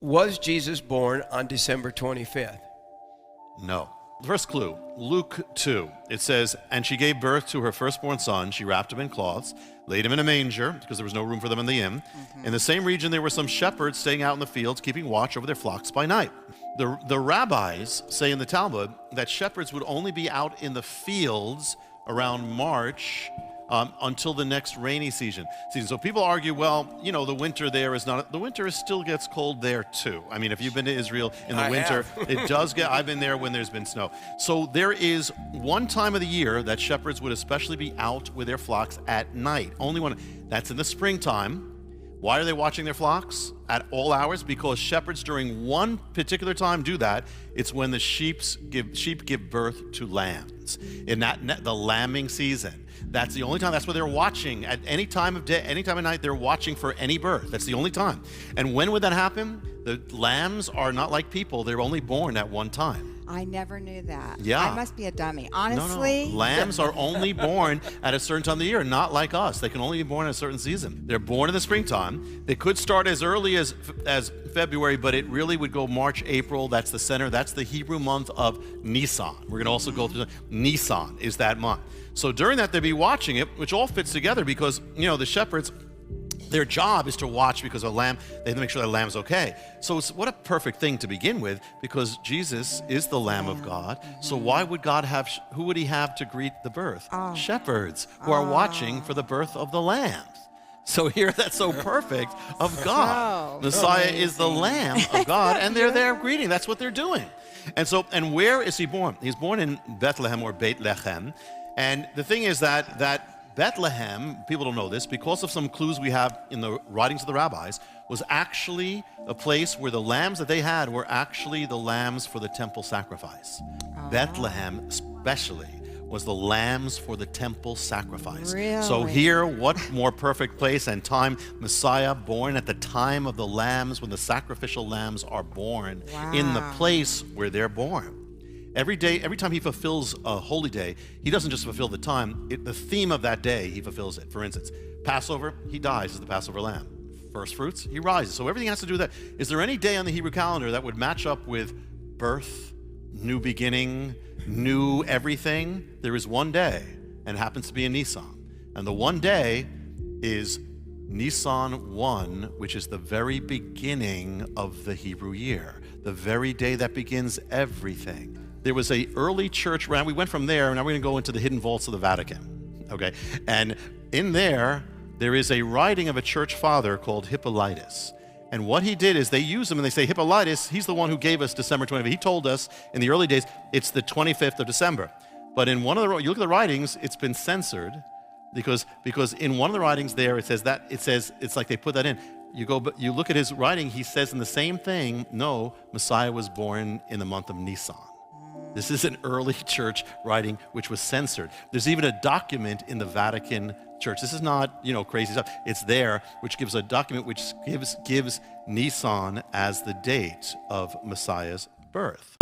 Was Jesus born on December 25th? No. First clue, Luke 2. It says, and she gave birth to her firstborn son. She wrapped him in cloths, laid him in a manger, because there was no room for them in the inn. In the same region, there were some shepherds staying out in the fields, keeping watch over their flocks by night. The rabbis say in the Talmud that shepherds would only be out in the fields around March until the next rainy season. So people argue, well, you know, the winter there is not, the winter still gets cold there too. I mean, if you've been to Israel in the winter, it does get, I've been there when there's been snow. So there is one time of the year that shepherds would especially be out with their flocks at night. Only one, that's in the springtime. Why are they watching their flocks at all hours? Because shepherds during one particular time do that. It's when the sheep give birth to lambs. In the lambing season. That's the only time. That's where they're watching at any time of day, any time of night. They're watching for any birth. That's the only time. And when would that happen? The lambs are not like people. They're only born at one time. I never knew that. Yeah. I must be a dummy. Honestly. No. Lambs are only born at a certain time of the year, not like us. They can only be born in a certain season. They're born in the springtime. They could start as early as February, but it really would go March, April. That's the center. That's the Hebrew month of Nisan. We're going to also go through Nisan is that month. So during that, they'd be watching it, which all fits together because, you know, the shepherds, their job is to watch because a lamb, they have to make sure that lamb's okay. So it's what a perfect thing to begin with because Jesus is the Lamb of God. So why would God have, who would he have to greet the birth? Shepherds who are watching for the birth of the lambs. So here, that's so perfect of God. Messiah is the Lamb of God, and they're there greeting. That's what they're doing. And so, and where is he born? He's born in Bethlehem or Beit Lechem. And the thing is that Bethlehem, people don't know this, because of some clues we have in the writings of the rabbis, was actually a place where the lambs that they had were actually the lambs for the temple sacrifice. Bethlehem especially was the lambs for the temple sacrifice. Really? So here, what more perfect place and time, Messiah born at the time of the lambs, when the sacrificial lambs are born, in the place where they're born. Every day, every time he fulfills a holy day, he doesn't just fulfill the time, the theme of that day, he fulfills it. For instance, Passover, he dies as the Passover lamb. First fruits, he rises. So everything has to do with that. Is there any day on the Hebrew calendar that would match up with birth, new beginning, new everything? There is one day, and it happens to be in Nisan. And the one day is Nisan 1, which is the very beginning of the Hebrew year, the very day that begins everything. There was an early church, we went from there, and now we're going to go into the hidden vaults of the Vatican, okay? And in there is a writing of a church father called Hippolytus. And what he did is they use him, and they say, Hippolytus, he's the one who gave us December 25th. He told us in the early days, it's the 25th of December. But in one of the, you look at the writings, it's been censored, because in one of the writings there, it says, it's like they put that in. You look at his writing, he says in the same thing, no, Messiah was born in the month of Nisan. This is an early church writing which was censored. There's even a document in the Vatican Church. This is not, crazy stuff. It's there, which gives a document which gives Nisan as the date of Messiah's birth.